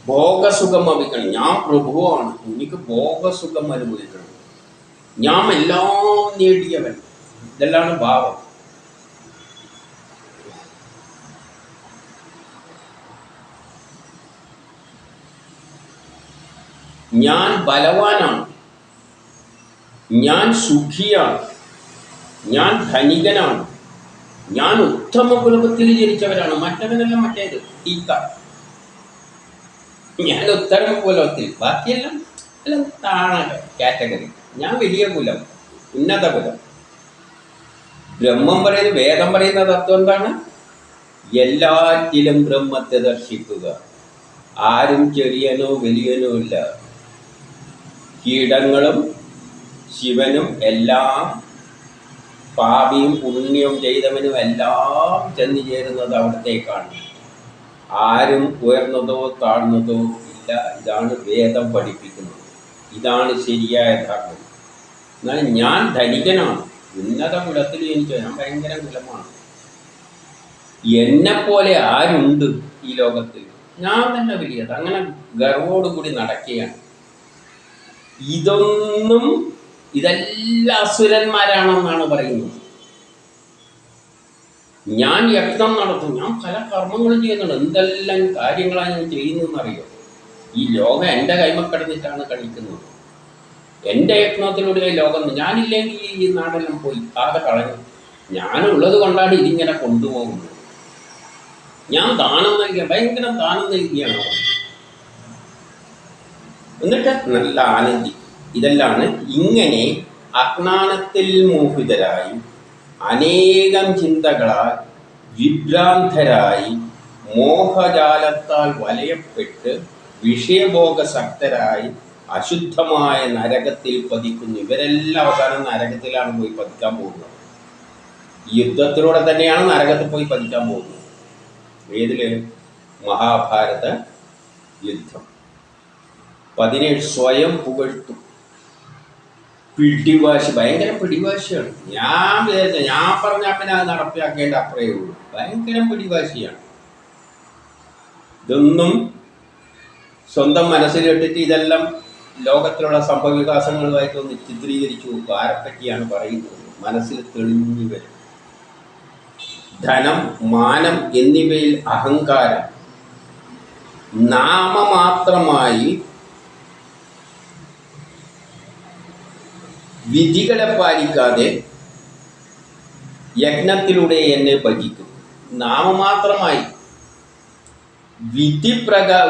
ഭോഗസുഖം അഭിക്കണം. ഞാൻ പ്രഭുവാണ്, എനിക്ക് ഭോഗസുഖം അനുഭവിക്കണം, ഞാൻ എല്ലാം നേടിയവൻ. ഇതെല്ലാം ഭാവം. ഞാൻ ബലവാനാണ്, ഞാൻ സുഖിയാണ്, ഞാൻ ധനികനാണ്, ഞാൻ ഉത്തമ കുടുംബത്തിൽ ജനിച്ചവരാണ്. മറ്റവനെല്ലാം മറ്റേത് തീക്ക. ഞാൻ ഉത്തമ കുലത്തിൽ, ബാക്കിയെല്ലാം എല്ലാം താണ കാറ്റഗറി. ഞാൻ വലിയ കുലം, ഉന്നത കുലം. ബ്രഹ്മം പറയുന്നത്, വേദം പറയുന്ന തത്വം എന്താണ്? എല്ലാറ്റിലും ബ്രഹ്മത്തെ ദർശിക്കുക. ആരും ചെറിയനോ വലിയനോ ഇല്ല. കീടങ്ങളും ശിവനും എല്ലാം, പാപിയും പുണ്യവും ചെയ്തവനും എല്ലാം ചെന്നു ചേരുന്നത് അവിടത്തേക്കാണ്. ആരും ഉയർന്നതോ താഴ്ന്നതോ ഇല്ല. ഇതാണ് വേദം പഠിപ്പിക്കുന്നത്. ഇതാണ് ശരിയായ ധർമ്മം. എന്നാൽ ഞാൻ ധനികനാണ്, ഉന്നത കുലത്തിൽ ജനിച്ചു, ഞാൻ ഭയങ്കര കുലമാണ്. എന്നെപ്പോലെ ആരുണ്ട് ഈ ലോകത്തിൽ? ഞാൻ തന്നെ വലിയത്. അങ്ങനെ ഗർവോടുകൂടി നടക്കുകയാണ്. ഇതെല്ലാം അസുരന്മാരാണെന്നാണ് പറയുന്നത്. ഞാൻ യജ്ഞം നടത്തും, ഞാൻ പല കർമ്മങ്ങളും ചെയ്യുന്നുണ്ട്. എന്തെല്ലാം കാര്യങ്ങളാണ് ഞാൻ ചെയ്യുന്നതെന്നറിയോ? ഈ ലോകം എൻ്റെ കൈമക്കടന്നിട്ടാണ് കളിക്കുന്നത്. എൻ്റെ യജ്ഞത്തിലൂടെ ലോകം, ഞാനില്ലെങ്കിൽ ഈ നാടെല്ലാം പോയി ആകെ കളഞ്ഞു. ഞാനുള്ളത് കൊണ്ടാണ് ഇതിങ്ങനെ കൊണ്ടുപോകുന്നത്. ഞാൻ ദാനം നൽകിയ, ഭയങ്കര ദാനം നൽകിയാണ്. എന്നിട്ട് നല്ല ആനന്ദി. ഇതെല്ലാണ് ഇങ്ങനെ അജ്ഞാനത്തിൽ മോഹിതരായി, അനേകം ചിന്തകളാൽ വിഭ്രാന്തരായി, മോഹജാലത്താൽ വലയപ്പെട്ട് വിഷയഭോഗസക്തരായി അശുദ്ധമായ നരകത്തിൽ പതിക്കുന്നു. ഇവരെല്ലാം അവസാനം നരകത്തിലാണ് പോയി പതിക്കാൻ പോകുന്നത്. ഈ യുദ്ധത്തിലൂടെ തന്നെയാണ് നരകത്തിൽ പോയി പതിക്കാൻ പോകുന്നത്. ഏതില്? മഹാഭാരത യുദ്ധം. 17 സ്വയം പുകഴ്ത്തും. പിടിവാശി, ഭയങ്കര പിടിവാശിയാണ്. ഞാൻ വിചാരിച്ച, ഞാൻ പറഞ്ഞാൽ പിന്നെ അത് നടപ്പിലാക്കേണ്ട അത്രയേ ഉള്ളൂ. ഭയങ്കര പിടിവാശിയാണ്. ഇതൊന്നും സ്വന്തം മനസ്സിലിട്ടിട്ട് ഇതെല്ലാം ലോകത്തിലുള്ള സംഭവവികാസങ്ങളുമായിട്ടൊന്ന് ചിത്രീകരിച്ചു നോക്കുക. ആരെപ്പറ്റിയാണ് പറയുന്നത്? മനസ്സിൽ തെളിഞ്ഞു വരും. ധനം, മാനം എന്നിവയിൽ അഹങ്കാരം നാമമാത്രമായി വിധികളെ പാലിക്കാതെ യജ്ഞത്തിലൂടെ എന്നെ ഭജിക്കും. നാമമാത്രമായി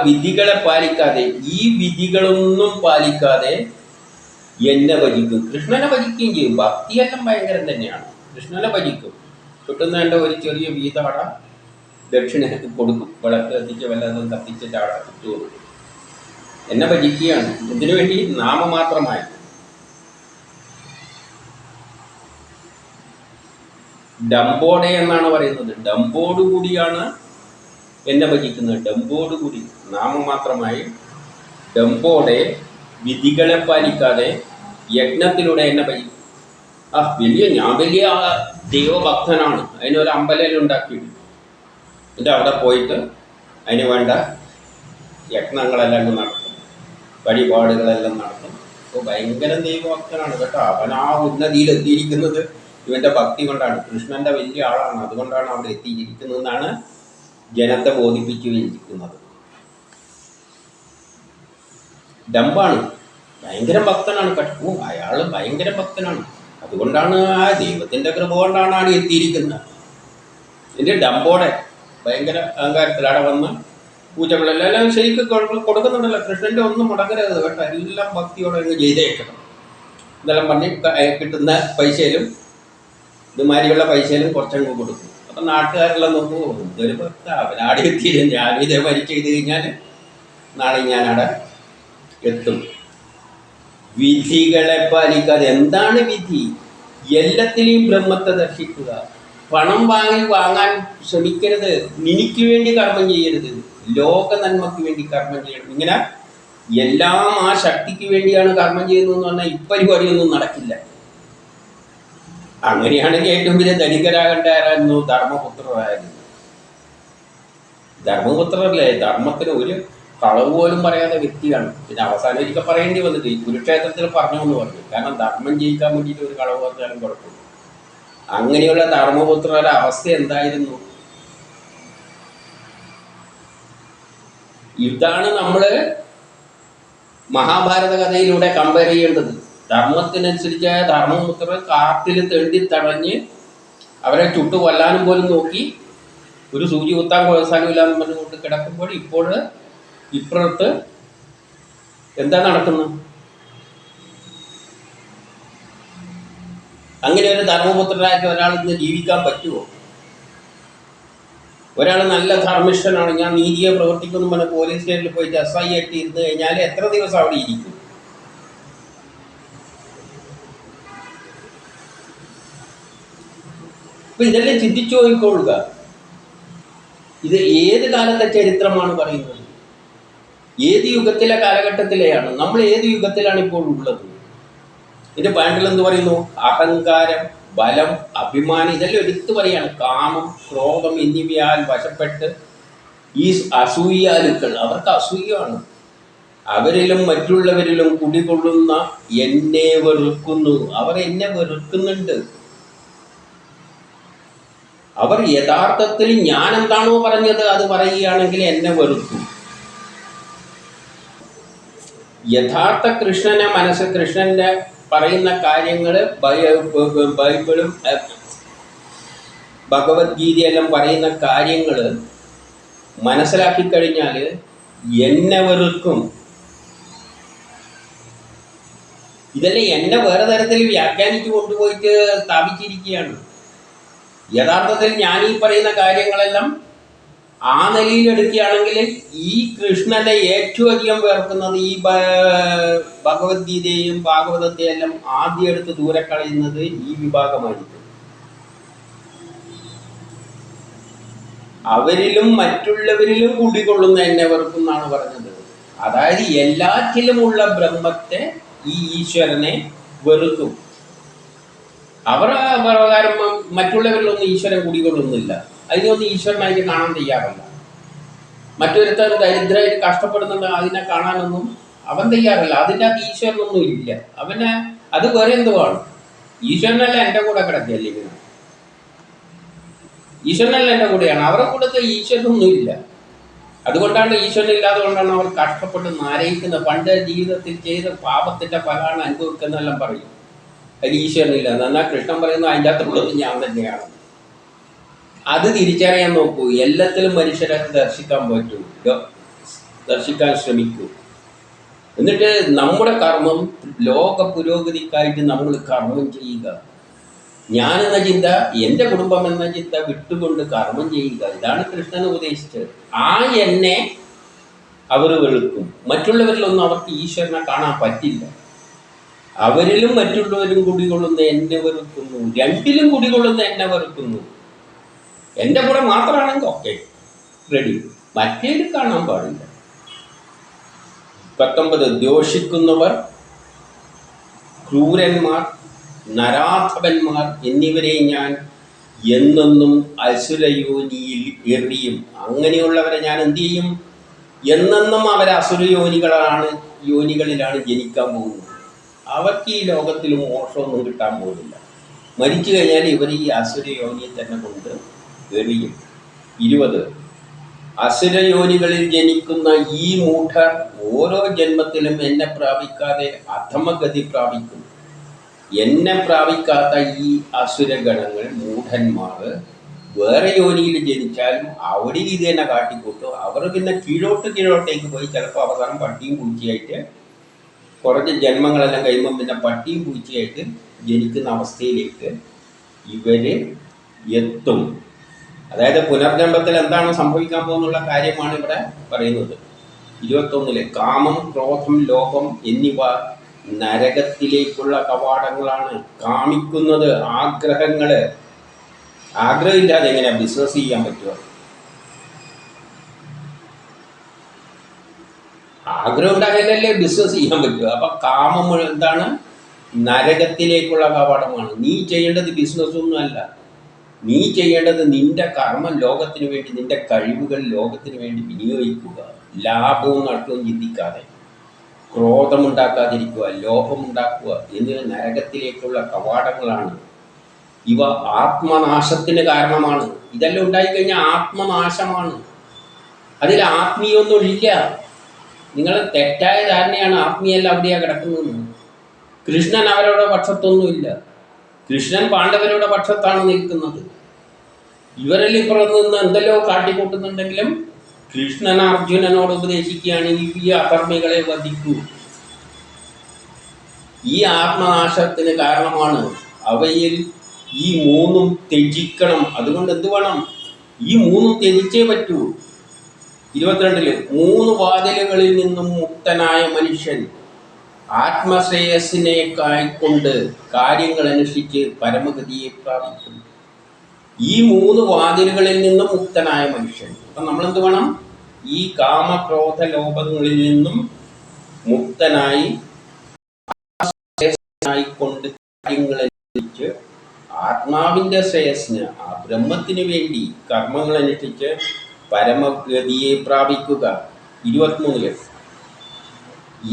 വിധികളെ പാലിക്കാതെ, ഈ വിധികളൊന്നും പാലിക്കാതെ എന്നെ ഭജിക്കും. കൃഷ്ണനെ ഭജിക്കുകയും ചെയ്യും. ഭക്തിയെല്ലാം ഭയങ്കരം തന്നെയാണ്. കൃഷ്ണനെ ഭജിക്കും. കിട്ടുന്നതിൻ്റെ ഒരു ചെറിയ വീതാട ദക്ഷിണ കൊടുക്കും. വിളക്ക് കത്തിച്ച് വല്ലതും കത്തിച്ചിട്ട് അവിടെ കിട്ടുള്ളൂ. എന്നെ ഭജിക്കുകയാണ്. ഇതിനു വേണ്ടി നാമമാത്രമായി. ഡംബോടെ എന്നാണ് പറയുന്നത്. ഡംബോടുകൂടിയാണ് എന്നെ ഭജിക്കുന്നത്. ഡംബോടുകൂടി, നാമമാത്രമായി ഡംബോടെ വിധികളെ പാലിക്കാതെ യജ്ഞത്തിലൂടെ എന്നെ ഭജിക്കും. ഞാൻ വലിയ ദൈവഭക്തനാണ്. അതിനൊരു അമ്പലം ഉണ്ടാക്കിയിട്ട് എന്നിട്ട് അവിടെ പോയിട്ട് അതിന് വേണ്ട യജ്ഞങ്ങളെല്ലാം നടത്തും, വഴിപാടുകളെല്ലാം നടത്തും. അപ്പോൾ ഭയങ്കര ദൈവഭക്തനാണ് കേട്ടോ. അവൻ ആ ഉന്നതിയിലെത്തിയിരിക്കുന്നത് ഇവൻ്റെ ഭക്തി കൊണ്ടാണ്. കൃഷ്ണൻ്റെ വലിയ ആളാണ്, അതുകൊണ്ടാണ് അവിടെ എത്തിയിരിക്കുന്നതെന്നാണ് ജനത്തെ ബോധിപ്പിച്ചിരിക്കുന്നത്. ഡംബാണ്, ഭയങ്കര ഭക്തനാണ് കേട്ടോ. അയാൾ ഭയങ്കര ഭക്തനാണ്, അതുകൊണ്ടാണ് ആ ദൈവത്തിൻ്റെ കൃപ കൊണ്ടാണ് അവിടെ എത്തിയിരിക്കുന്നത്. എൻ്റെ ഡംബോടെ ഭയങ്കര അഹങ്കാരത്തിൽ അവിടെ വന്ന് പൂജകളെല്ലാം ശരിക്കും കൊടുക്കുന്നുണ്ടല്ലോ. കൃഷ്ണൻ്റെ ഒന്നും മുടങ്ങരുത് കേട്ടോ. എല്ലാം ഭക്തിയോടെ അങ്ങ് ചെയ്തേക്കണം. ഇതെല്ലാം പറഞ്ഞ് കിട്ടുന്ന പൈസയിലും ഇതുമാതിരിയുള്ള പൈസയിലും കുറച്ചങ്ങ് കൊടുക്കും. അപ്പം നാട്ടുകാരെല്ലാം നോക്കുമോ, ഇതൊരു ഭക്ത, അവനാടെ എത്തിയില്ല, ഞാനും ഇതേമാതിരി ചെയ്ത് കഴിഞ്ഞാൽ നാളെ ഞാനവിടെ എത്തും. വിധികളെ പാലിക്കാതെ. എന്താണ് വിധി? എല്ലാത്തിലെയും ബ്രഹ്മത്തെ ദർശിക്കുക. പണം വാങ്ങാൻ ശ്രമിക്കരുത്. നിനക്ക് വേണ്ടി കർമ്മം ചെയ്യരുത്, ലോക നന്മയ്ക്ക് വേണ്ടി കർമ്മം ചെയ്യണം. ഇങ്ങനെ എല്ലാം ആ ശക്തിക്ക് വേണ്ടിയാണ് കർമ്മം ചെയ്യുന്നതെന്ന് പറഞ്ഞാൽ ഇപ്പരിപാടിയൊന്നും നടക്കില്ല. അങ്ങനെയാണെങ്കിൽ ഏറ്റവും വലിയ ധനികരാകേണ്ടവരായിരുന്നു ധർമ്മപുത്രരായിരുന്നു. ധർമ്മപുത്രരല്ലേ, ധർമ്മത്തിന് ഒരു കളവ് പോലും പറയാത്ത വ്യക്തിയാണ്. പിന്നെ അവസാനം ഒരിക്കൽ പറയേണ്ടി വന്നിട്ട് ഈ കുരുക്ഷേത്രത്തിൽ പറഞ്ഞു എന്ന് പറഞ്ഞു. കാരണം ധർമ്മം ജയിക്കാൻ വേണ്ടിയിട്ട് ഒരു കളവ് പറഞ്ഞാലും കുഴപ്പമില്ല. അങ്ങനെയുള്ള ധർമ്മപുത്രരുടെ അവസ്ഥ എന്തായിരുന്നു? ഇതാണ് നമ്മൾ മഹാഭാരത കഥയിലൂടെ കമ്പയർ ചെയ്യേണ്ടത്. ധർമ്മത്തിനനുസരിച്ച് ധർമ്മപുത്രർ കാട്ടിൽ തെണ്ടി തടഞ്ഞ് അവരെ ചുട്ടു കൊല്ലാനും പോലും നോക്കി, ഒരു സൂചി കുത്താൻ അവസാനമില്ലാന്ന് പറഞ്ഞുകൊണ്ട് കിടക്കുമ്പോൾ ഇപ്പോൾ ഇപ്പുറത്ത് എന്താ നടക്കുന്നത്? അങ്ങനെ ഒരു ധർമ്മപുത്രനായിട്ട് ഒരാൾ ഇന്ന് ജീവിക്കാൻ പറ്റുമോ? ഒരാൾ നല്ല ധർമ്മിഷ്ഠനാണ്, ഞാൻ നീതിയെ പ്രവർത്തിക്കുന്നു പറഞ്ഞ പോലീസ് സ്റ്റേഷനിൽ പോയിട്ട് SI ആയിട്ട് ഇരുന്ന് കഴിഞ്ഞാൽ എത്ര ദിവസം അവിടെ ഇരിക്കും? അപ്പൊ ഇതെല്ലാം ചിന്തിച്ചു നോക്കിക്കൊള്ളുക. ഇത് ഏത് കാലത്തെ ചരിത്രമാണ് പറയുന്നത്? ഏത് യുഗത്തിലെ കാലഘട്ടത്തിലെയാണ്? നമ്മൾ ഏത് യുഗത്തിലാണ് ഇപ്പോൾ ഉള്ളത്? ഇതിന്റെ പാൻഡിൽ എന്ത് പറയുന്നു? അഹങ്കാരം, ബലം, അഭിമാനം, ഇതെല്ലാം എടുത്തു പറയാണ്. കാമം, ക്രോധം എന്നിവയാൽ വശപ്പെട്ട് ഈ അസൂയാലുക്കൾ, അവർക്ക് അസൂയാണ്. അവരിലും മറ്റുള്ളവരിലും കുടികൊള്ളുന്ന എന്നെ വെറുക്കുന്നു. അവർ എന്നെ വെറുക്കുന്നുണ്ട്. അവർ യഥാർത്ഥത്തിൽ ഞാൻ എന്താണോ പറഞ്ഞത് അത് പറയുകയാണെങ്കിൽ എന്നെ വെറുക്കും. യഥാർത്ഥ കൃഷ്ണന്റെ മനസ്സ്, കൃഷ്ണന്റെ പറയുന്ന കാര്യങ്ങൾ, ബൈബിളും ഭഗവത്ഗീതയെല്ലാം പറയുന്ന കാര്യങ്ങൾ മനസ്സിലാക്കി കഴിഞ്ഞാൽ എന്നെ വെറുക്കും. ഇതെല്ലാം എന്നെ വേറെ തരത്തിൽ വ്യാഖ്യാനിച്ചു കൊണ്ടുപോയിട്ട് സ്ഥാപിച്ചിരിക്കുകയാണ്. യഥാർത്ഥത്തിൽ ഞാൻ ഈ പറയുന്ന കാര്യങ്ങളെല്ലാം ആ നിലയിലെടുക്കുകയാണെങ്കിൽ ഈ കൃഷ്ണനെ ഏറ്റവും അധികം വേർക്കുന്നത് ഈ ഭഗവത്ഗീതയും ഭാഗവതത്തെയെല്ലാം ആദ്യം എടുത്ത് ദൂരെ കളയുന്നത് ഈ വിഭാഗമായിരിക്കും. അവരിലും മറ്റുള്ളവരിലും കുടികൊള്ളുന്ന എന്നെ വെറുക്കുന്നാണ് പറഞ്ഞത്. അതായത് എല്ലാറ്റിലുമുള്ള ബ്രഹ്മത്തെ, ഈ ഈശ്വരനെ വെറുക്കും. അവർ പ്രകാരം മറ്റുള്ളവരിലൊന്നും ഈശ്വരൻ കുടികൊള്ളുന്നില്ല. അതിനൊന്നും ഈശ്വരനായിട്ട് കാണാൻ തയ്യാറല്ല. മറ്റൊരുത്തർ ദരിദ്രമായിട്ട് കഷ്ടപ്പെടുന്നുണ്ട്, അതിനെ കാണാനൊന്നും അവൻ തയ്യാറല്ല. അതിൻ്റെ അകത്ത് ഈശ്വരനൊന്നും ഇല്ല. അവന് അത് വേറെ എന്തുവാണ്? ഈശ്വരനല്ല എൻ്റെ കൂടെ കിടക്കുകയല്ലേ? ഈശ്വരനല്ല എൻ്റെ കൂടെയാണ്. അവരുടെ കൂടത്തെ ഈശ്വരനൊന്നും ഇല്ല. അതുകൊണ്ടാണ് ഈശ്വരൻ ഇല്ലാതെ കൊണ്ടാണ് അവർ കഷ്ടപ്പെട്ട് നരയിക്കുന്നത്. പണ്ട് ജീവിതത്തിൽ ചെയ്ത പാപത്തിൻ്റെ ഫലമാണ് അനുഭവിക്കുന്നതെല്ലാം പറയും. അതിൽ ഈശ്വരനില്ല. എന്നാൽ കൃഷ്ണൻ പറയുന്നു അതിൻ്റെ അകത്തുള്ളത് ഞാൻ തന്നെയാണ്. അത് തിരിച്ചറിയാൻ നോക്കൂ. എല്ലാത്തിലും മനുഷ്യരെ ദർശിക്കാൻ പറ്റൂ, ദർശിക്കാൻ ശ്രമിക്കൂ. എന്നിട്ട് നമ്മുടെ കർമ്മം ലോക പുരോഗതിക്കായിട്ട് നമ്മൾ കർമ്മം ചെയ്യുക. ഞാനെന്ന ചിന്ത, എൻ്റെ കുടുംബം എന്ന ചിന്ത വിട്ടുകൊണ്ട് കർമ്മം ചെയ്യുക. ഇതാണ് കൃഷ്ണൻ ഉപദേശിച്ചത്. ആ എന്നെ അവർ വെളുക്കും. മറ്റുള്ളവരിലൊന്നും അവർക്ക് ഈശ്വരനെ കാണാൻ പറ്റില്ല. അവരിലും മറ്റുള്ളവരും കുടികൊള്ളുന്ന എന്നെ വെറുക്കുന്നു, രണ്ടിലും കുടികൊള്ളുന്ന എന്നെ വെറുക്കുന്നു. എൻ്റെ കൂടെ മാത്രമാണെങ്കിൽ ഓക്കെ, റെഡി, മറ്റേത് കാണാൻ പാടില്ല. 19 ദ്വേഷിക്കുന്നവർ, ക്രൂരന്മാർ, നരാധവന്മാർ എന്നിവരെ ഞാൻ എന്നെന്നും അസുരയോനിയിൽ എറിയും. അങ്ങനെയുള്ളവരെ ഞാൻ എന്തു ചെയ്യും? എന്നെന്നും അവർ യോനികളിലാണ് ജനിക്കാൻ പോകുന്നത്. അവർക്ക് ഈ ലോകത്തിൽ മോക്ഷമൊന്നും കിട്ടാൻ പോകുന്നില്ല. മരിച്ചു കഴിഞ്ഞാൽ ഇവർ ഈ അസുരയോനിയെ തന്നെ കൊണ്ട് എറിയും. 20 അസുരയോനികളിൽ ജനിക്കുന്ന ഈ മൂഢർ ഓരോ ജന്മത്തിലും എന്നെ പ്രാപിക്കാതെ അധമഗതി പ്രാപിക്കും. എന്നെ പ്രാപിക്കാത്ത ഈ അസുരഗണങ്ങൾ, മൂഢന്മാർ വേറെ യോനിയിൽ ജനിച്ചാലും അവിടെ ഇത് തന്നെ കാട്ടിക്കൂട്ടും. അവർ പിന്നെ കീഴോട്ടേക്ക് പോയി ചിലപ്പോൾ അവസാനം പട്ടിയും പൂച്ചയായിട്ട്, കുറച്ച് ജന്മങ്ങളെല്ലാം കഴിയുമ്പം പിന്നെ പട്ടിയും പൂച്ചയായിട്ട് ജനിക്കുന്ന അവസ്ഥയിലേക്ക് ഇവർ എത്തും. അതായത് പുനർജന്മത്തിൽ എന്താണ് സംഭവിക്കാൻ പോകുന്നുള്ള കാര്യമാണ് ഇവിടെ പറയുന്നത്. 21 കാമം, ക്രോധം, ലോഭം എന്നിവ നരകത്തിലേക്കുള്ള കവാടങ്ങളാണ് കാണിക്കുന്നത്. ആഗ്രഹങ്ങള്, ആഗ്രഹമില്ലാതെ എങ്ങനെ ബിസിനസ് ചെയ്യാൻ പറ്റുമോ? ആഗ്രഹം ഉണ്ടായാലല്ലേ ബിസിനസ് ചെയ്യാൻ പറ്റുക. അപ്പൊ കാമം എന്താണ്? നരകത്തിലേക്കുള്ള കവാടമാണ്. നീ ചെയ്യേണ്ടത് ബിസിനസ് ഒന്നുമല്ല. നീ ചെയ്യേണ്ടത് നിന്റെ കർമ്മം ലോകത്തിന് വേണ്ടി, നിന്റെ കഴിവുകൾ ലോകത്തിന് വേണ്ടി വിനിയോഗിക്കുക. ലാഭവും നഷ്ടവും ചിന്തിക്കാതെ, ക്രോധമുണ്ടാക്കാതിരിക്കുക, ലോഭമുണ്ടാക്കുക എന്നിവ നരകത്തിലേക്കുള്ള കവാടങ്ങളാണ്. ഇവ ആത്മനാശത്തിന് കാരണമാണ്. ഇതെല്ലാം ഉണ്ടായിക്കഴിഞ്ഞാൽ ആത്മനാശമാണ്. അതിൽ ആത്മീയൊന്നുമില്ല. നിങ്ങൾ തെറ്റായ ധാരണയാണ് ആത്മീയല്ല അവിടെയാണ് കിടക്കുന്നത്. കൃഷ്ണൻ അവരുടെ പക്ഷത്തൊന്നുമില്ല. കൃഷ്ണൻ പാണ്ഡവരുടെ പക്ഷത്താണ് നിൽക്കുന്നത്. ഇവരിൽ ഇപ്പുറത്ത് നിന്ന് എന്തെല്ലോ കാട്ടിക്കൂട്ടുന്നുണ്ടെങ്കിലും കൃഷ്ണൻ അർജുനനോട് ഉപദേശിക്കുകയാണെങ്കിൽ ഈ അധർമ്മികളെ വധിക്കൂ. ഈ ആത്മനാശത്തിന് കാരണമാണ്. അവയിൽ ഈ മൂന്നും ത്യജിക്കണം. അതുകൊണ്ട് എന്ത് വേണം? ഈ മൂന്നും ത്യജിച്ചേ പറ്റൂ. 22 3 വാതിലുകളിൽ നിന്നും മുക്തനായ മനുഷ്യൻ ആത്മശ്രേയസ്സിനെ കൊണ്ട് കാര്യങ്ങൾ അനുഷ്ഠിച്ച് പരമഗതിയെ പ്രാപിക്കും. ഈ 3 വാതിലുകളിൽ നിന്നും മുക്തനായ മനുഷ്യൻ. അപ്പം നമ്മളെന്ത് വേണം? ഈ കാമക്രോധ ലോപങ്ങളിൽ നിന്നും മുക്തനായി കൊണ്ട് കാര്യങ്ങൾ അനുഷ്ഠിച്ച് ആത്മാവിൻ്റെ ശ്രേയസ്സിന്, ആ ബ്രഹ്മത്തിന് വേണ്ടി കർമ്മങ്ങൾ അനുഷ്ഠിച്ച് പരമഗതിയെ പ്രാപിക്കുക. 23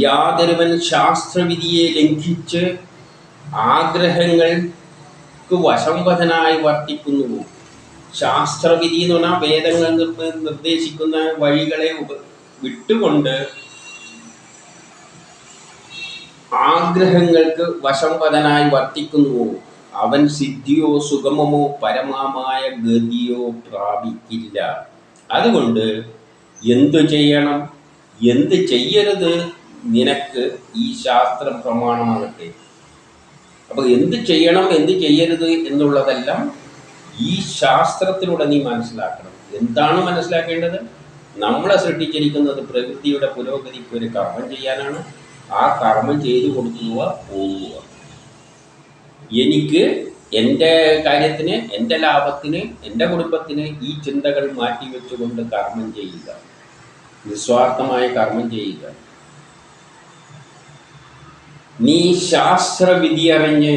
യാതൊരുവൻ ശാസ്ത്രവിധിയെ ലംഘിച്ച് ആഗ്രഹങ്ങൾക്ക് വശംവദനായി വർത്തിക്കുന്നുവോ. ശാസ്ത്രവിധി എന്ന് പറഞ്ഞാൽ വേദങ്ങൾ നിർദ്ദേശിക്കുന്ന വഴികളെ വിട്ടുകൊണ്ട് ആഗ്രഹങ്ങൾക്ക് വശംവദനായി വർത്തിക്കുന്നുവോ അവൻ സിദ്ധിയോ സുഗമമോ പരമമായ ഗതിയോ പ്രാപിക്കില്ല. അതുകൊണ്ട് എന്തു ചെയ്യണം, എന്ത് ചെയ്യരുത് നിനക്ക് ഈ ശാസ്ത്രം പ്രമാണമാകട്ടെ. അപ്പോൾ എന്ത് ചെയ്യണം, എന്ത് ചെയ്യരുത് എന്നുള്ളതെല്ലാം ഈ ശാസ്ത്രത്തിലൂടെ നീ മനസ്സിലാക്കണം. എന്താണ് മനസ്സിലാക്കേണ്ടത്? നമ്മളെ സൃഷ്ടിച്ചിരിക്കുന്നത് പ്രകൃതിയുടെ പുരോഗതിക്ക് ഒരു കർമ്മം ചെയ്യാനാണ്. ആ കർമ്മം ചെയ്തു കൊടുക്കുക, പോവുക. എനിക്ക് എൻ്റെ കാര്യത്തിന്, എൻ്റെ ലാഭത്തിന്, എൻ്റെ കുടുംബത്തിന് ഈ ചിന്തകൾ മാറ്റിവെച്ചുകൊണ്ട് കർമ്മം ചെയ്യുക, നിസ്വാർത്ഥമായ കർമ്മം ചെയ്യുക. നീ ശാസ്ത്രവിധി അറിഞ്ഞ്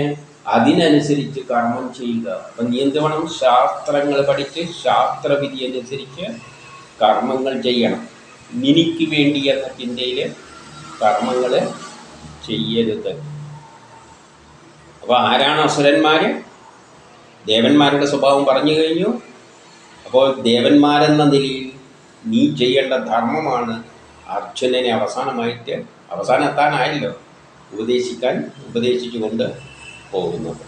അതിനനുസരിച്ച് കർമ്മം ചെയ്യുക. അപ്പം നീ എന്ത് വേണം? ശാസ്ത്രങ്ങൾ പഠിച്ച് ശാസ്ത്രവിധി അനുസരിച്ച് കർമ്മങ്ങൾ ചെയ്യണം. നിനക്ക് വേണ്ടി എന്ന ചിന്തയിൽ കർമ്മങ്ങൾ ചെയ്യരുത്. അപ്പോൾ ആരാണ് അസുരന്മാർ? ദേവന്മാരുടെ സ്വഭാവം പറഞ്ഞു കഴിഞ്ഞു. അപ്പോൾ ദേവന്മാരെന്ന നിലയിൽ നീ ചെയ്യേണ്ട ധർമ്മമാണ് അർജുനനെ അവസാനം എത്താനായല്ലോ ഉപദേശിച്ചുകൊണ്ട് പോകുന്നത്.